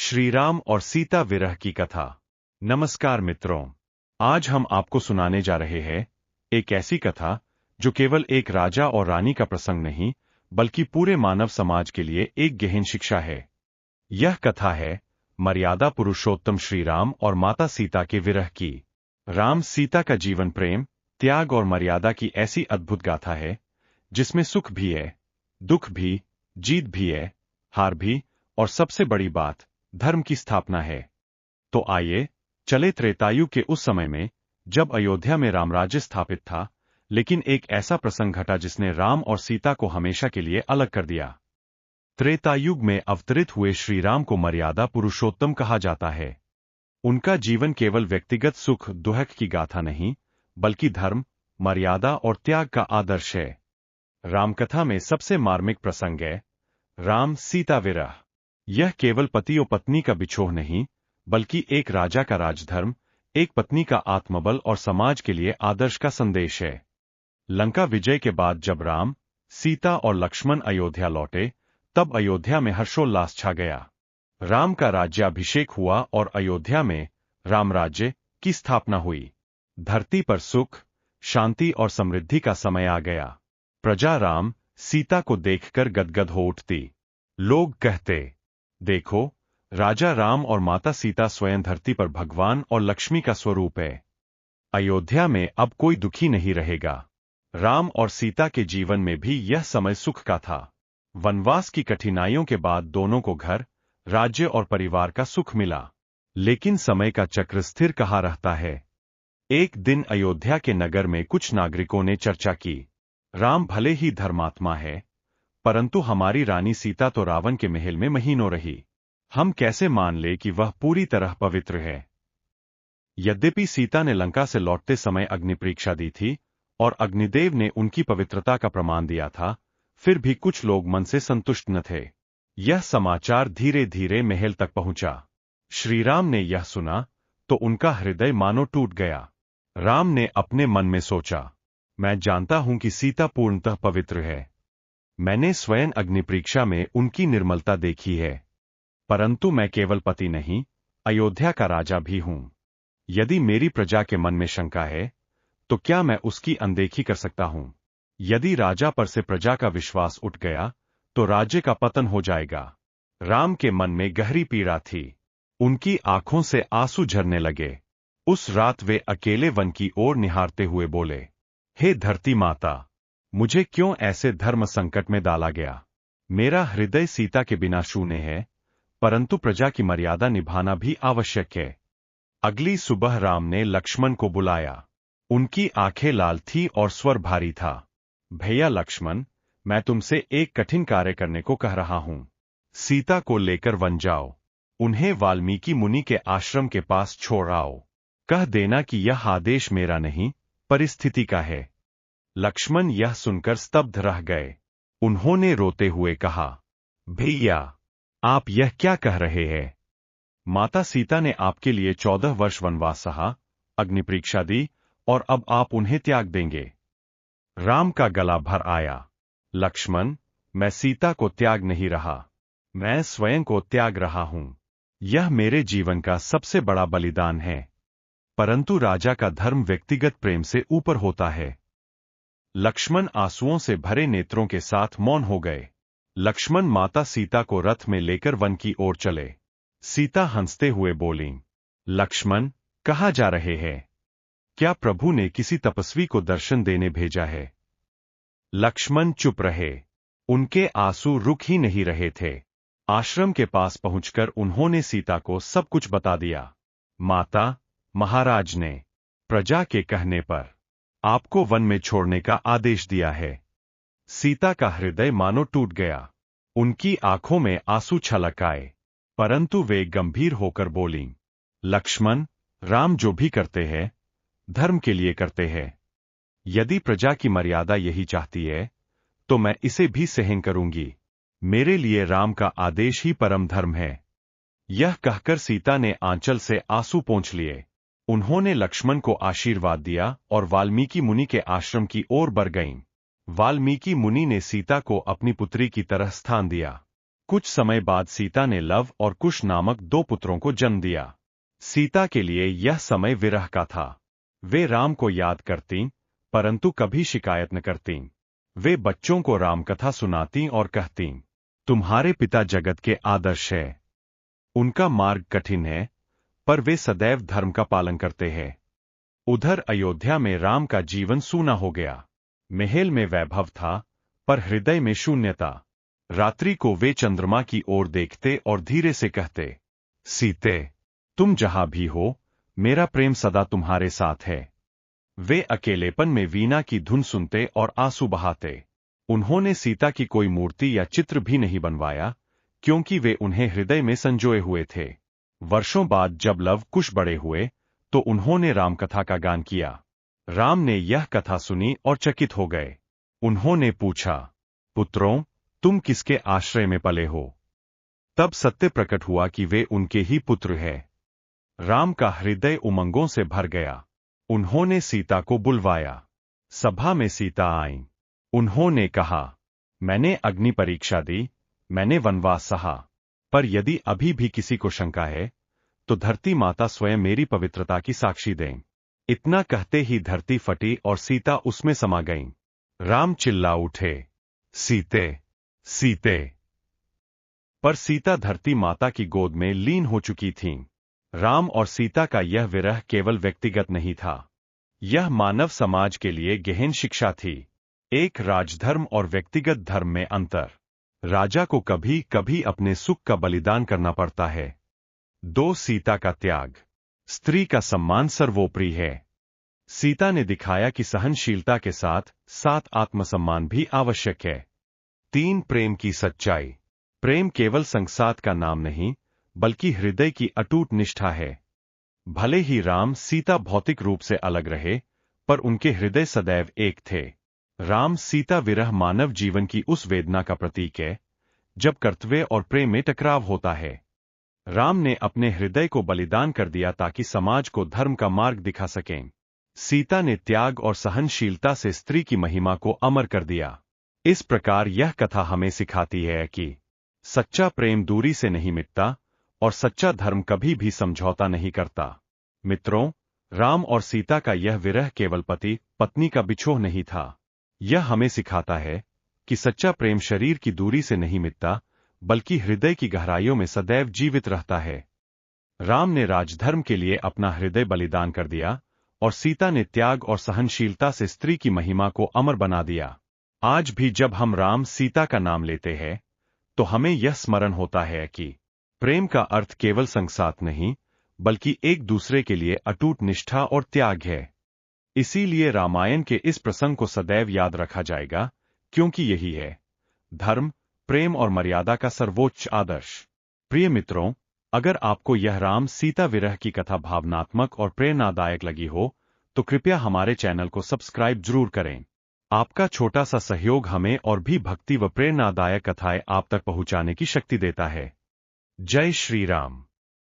श्रीराम और सीता विरह की कथा। नमस्कार मित्रों, आज हम आपको सुनाने जा रहे हैं एक ऐसी कथा जो केवल एक राजा और रानी का प्रसंग नहीं, बल्कि पूरे मानव समाज के लिए एक गहन शिक्षा है। यह कथा है मर्यादा पुरुषोत्तम श्रीराम और माता सीता के विरह की। राम सीता का जीवन प्रेम, त्याग और मर्यादा की ऐसी अद्भुत गाथा है जिसमें सुख भी है, दुख भी, जीत भी है, हार भी, और सबसे बड़ी बात, धर्म की स्थापना है। तो आइए चले त्रेतायुग के उस समय में जब अयोध्या में रामराज्य स्थापित था, लेकिन एक ऐसा प्रसंग घटा जिसने राम और सीता को हमेशा के लिए अलग कर दिया। त्रेतायुग में अवतरित हुए श्री राम को मर्यादा पुरुषोत्तम कहा जाता है। उनका जीवन केवल व्यक्तिगत सुख दुख की गाथा नहीं, बल्कि धर्म, मर्यादा और त्याग का आदर्श है। रामकथा में सबसे मार्मिक प्रसंग है राम सीता विरह। यह केवल पति और पत्नी का बिछोह नहीं, बल्कि एक राजा का राजधर्म, एक पत्नी का आत्मबल और समाज के लिए आदर्श का संदेश है। लंका विजय के बाद जब राम, सीता और लक्ष्मण अयोध्या लौटे, तब अयोध्या में हर्षोल्लास छा गया। राम का राज्याभिषेक हुआ और अयोध्या में रामराज्य की स्थापना हुई। धरती पर सुख, शांति और समृद्धि का समय आ गया। प्रजा राम, सीता को देखकर गदगद हो उठती। लोग कहते, देखो, राजा राम और माता सीता स्वयं धरती पर भगवान और लक्ष्मी का स्वरूप है। अयोध्या में अब कोई दुखी नहीं रहेगा। राम और सीता के जीवन में भी यह समय सुख का था। वनवास की कठिनाइयों के बाद दोनों को घर, राज्य और परिवार का सुख मिला। लेकिन समय का चक्र स्थिर कहाँ रहता है। एक दिन अयोध्या के नगर में कुछ नागरिकों ने चर्चा की, राम भले ही धर्मात्मा है, परंतु हमारी रानी सीता तो रावण के महल में महीनों रही। हम कैसे मान ले कि वह पूरी तरह पवित्र है। यद्यपि सीता ने लंका से लौटते समय अग्नि परीक्षा दी थी और अग्निदेव ने उनकी पवित्रता का प्रमाण दिया था, फिर भी कुछ लोग मन से संतुष्ट न थे। यह समाचार धीरे धीरे महल तक पहुंचा। श्रीराम ने यह सुना तो उनका हृदय मानो टूट गया। राम ने अपने मन में सोचा, मैं जानता हूं कि सीता पूर्णतः पवित्र है। मैंने स्वयं अग्नि परीक्षा में उनकी निर्मलता देखी है, परंतु मैं केवल पति नहीं, अयोध्या का राजा भी हूं। यदि मेरी प्रजा के मन में शंका है, तो क्या मैं उसकी अनदेखी कर सकता हूं? यदि राजा पर से प्रजा का विश्वास उठ गया, तो राज्य का पतन हो जाएगा। राम के मन में गहरी पीड़ा थी। उनकी आंखों से आंसू झरने लगे। उस रात वे अकेले वन की ओर निहारते हुए बोले, हे धरती माता, मुझे क्यों ऐसे धर्म संकट में डाला गया? मेरा हृदय सीता के बिना शून्य है, परंतु प्रजा की मर्यादा निभाना भी आवश्यक है। अगली सुबह राम ने लक्ष्मण को बुलाया। उनकी आंखें लाल थी और स्वर भारी था। भैया लक्ष्मण, मैं तुमसे एक कठिन कार्य करने को कह रहा हूं। सीता को लेकर वन जाओ। उन्हें वाल्मीकि मुनि के आश्रम के पास छोड़ आओ। कह देना कि यह आदेश मेरा नहीं, परिस्थिति का है। लक्ष्मण यह सुनकर स्तब्ध रह गए। उन्होंने रोते हुए कहा, भैया, आप यह क्या कह रहे हैं? माता सीता ने आपके लिए 14 वर्ष वनवास सहा, अग्नि परीक्षा दी, और अब आप उन्हें त्याग देंगे। राम का गला भर आया। लक्ष्मण, मैं सीता को त्याग नहीं रहा, मैं स्वयं को त्याग रहा हूं। यह मेरे जीवन का सबसे बड़ा बलिदान है। परंतु राजा का धर्म व्यक्तिगत प्रेम से ऊपर होता है। लक्ष्मण आंसुओं से भरे नेत्रों के साथ मौन हो गए। लक्ष्मण माता सीता को रथ में लेकर वन की ओर चले। सीता हंसते हुए बोलीं, लक्ष्मण, कहाँ जा रहे हैं? क्या प्रभु ने किसी तपस्वी को दर्शन देने भेजा है? लक्ष्मण चुप रहे। उनके आंसू रुक ही नहीं रहे थे। आश्रम के पास पहुंचकर उन्होंने सीता को सब कुछ बता दिया। माता, महाराज ने प्रजा के कहने पर आपको वन में छोड़ने का आदेश दिया है। सीता का हृदय मानो टूट गया। उनकी आंखों में आंसू छलक आए, परंतु वे गंभीर होकर बोलीं, लक्ष्मण, राम जो भी करते हैं, धर्म के लिए करते हैं। यदि प्रजा की मर्यादा यही चाहती है, तो मैं इसे भी सहन करूंगी। मेरे लिए राम का आदेश ही परम धर्म है। यह कहकर सीता ने आंचल से आंसू पोंछ लिए। उन्होंने लक्ष्मण को आशीर्वाद दिया और वाल्मीकि मुनि के आश्रम की ओर बढ़ गईं। वाल्मीकि मुनि ने सीता को अपनी पुत्री की तरह स्थान दिया। कुछ समय बाद सीता ने लव और कुश नामक 2 पुत्रों को जन्म दिया। सीता के लिए यह समय विरह का था। वे राम को याद करतीं, परंतु कभी शिकायत न करतीं। वे बच्चों को रामकथा सुनातीं और कहतीं, तुम्हारे पिता जगत के आदर्श है। उनका मार्ग कठिन है, पर वे सदैव धर्म का पालन करते हैं। उधर अयोध्या में राम का जीवन सूना हो गया। महल में वैभव था, पर हृदय में शून्यता। रात्रि को वे चंद्रमा की ओर देखते और धीरे से कहते, सीते, तुम जहां भी हो, मेरा प्रेम सदा तुम्हारे साथ है। वे अकेलेपन में वीणा की धुन सुनते और आंसू बहाते। उन्होंने सीता की कोई मूर्ति या चित्र भी नहीं बनवाया, क्योंकि वे उन्हें हृदय में संजोए हुए थे। वर्षों बाद जब लव कुश बड़े हुए, तो उन्होंने रामकथा का गान किया। राम ने यह कथा सुनी और चकित हो गए। उन्होंने पूछा, पुत्रों, तुम किसके आश्रय में पले हो? तब सत्य प्रकट हुआ कि वे उनके ही पुत्र हैं। राम का हृदय उमंगों से भर गया। उन्होंने सीता को बुलवाया। सभा में सीता आईं। उन्होंने कहा, मैंने अग्नि परीक्षा दी, मैंने वनवास सहा, पर यदि अभी भी किसी को शंका है, तो धरती माता स्वयं मेरी पवित्रता की साक्षी दें। इतना कहते ही धरती फटी और सीता उसमें समा गईं। राम चिल्ला उठे, सीते, सीते। पर सीता धरती माता की गोद में लीन हो चुकी थीं। राम और सीता का यह विरह केवल व्यक्तिगत नहीं था, यह मानव समाज के लिए गहन शिक्षा थी। एक राजधर्म और व्यक्तिगत धर्म में अंतर। राजा को कभी कभी अपने सुख का बलिदान करना पड़ता है। 2 सीता का त्याग। स्त्री का सम्मान सर्वोपरि है। सीता ने दिखाया कि सहनशीलता के साथ साथ आत्मसम्मान भी आवश्यक है। 3 प्रेम की सच्चाई। प्रेम केवल संसार का नाम नहीं, बल्कि हृदय की अटूट निष्ठा है। भले ही राम सीता भौतिक रूप से अलग रहे, पर उनके हृदय सदैव एक थे। राम सीता विरह मानव जीवन की उस वेदना का प्रतीक है, जब कर्तव्य और प्रेम में टकराव होता है। राम ने अपने हृदय को बलिदान कर दिया ताकि समाज को धर्म का मार्ग दिखा सकें। सीता ने त्याग और सहनशीलता से स्त्री की महिमा को अमर कर दिया। इस प्रकार यह कथा हमें सिखाती है कि सच्चा प्रेम दूरी से नहीं मिटता और सच्चा धर्म कभी भी समझौता नहीं करता। मित्रों, राम और सीता का यह विरह केवल पति पत्नी का बिछोह नहीं था। यह हमें सिखाता है कि सच्चा प्रेम शरीर की दूरी से नहीं मिटता, बल्कि हृदय की गहराइयों में सदैव जीवित रहता है। राम ने राजधर्म के लिए अपना हृदय बलिदान कर दिया और सीता ने त्याग और सहनशीलता से स्त्री की महिमा को अमर बना दिया। आज भी जब हम राम सीता का नाम लेते हैं, तो हमें यह स्मरण होता है कि प्रेम का अर्थ केवल संसार नहीं, बल्कि एक दूसरे के लिए अटूट निष्ठा और त्याग है। इसीलिए रामायण के इस प्रसंग को सदैव याद रखा जाएगा, क्योंकि यही है धर्म, प्रेम और मर्यादा का सर्वोच्च आदर्श। प्रिय मित्रों, अगर आपको यह राम सीता विरह की कथा भावनात्मक और प्रेरणादायक लगी हो, तो कृपया हमारे चैनल को सब्सक्राइब जरूर करें। आपका छोटा सा सहयोग हमें और भी भक्ति व प्रेरणादायक कथाएं आप तक पहुंचाने की शक्ति देता है। जय श्री राम।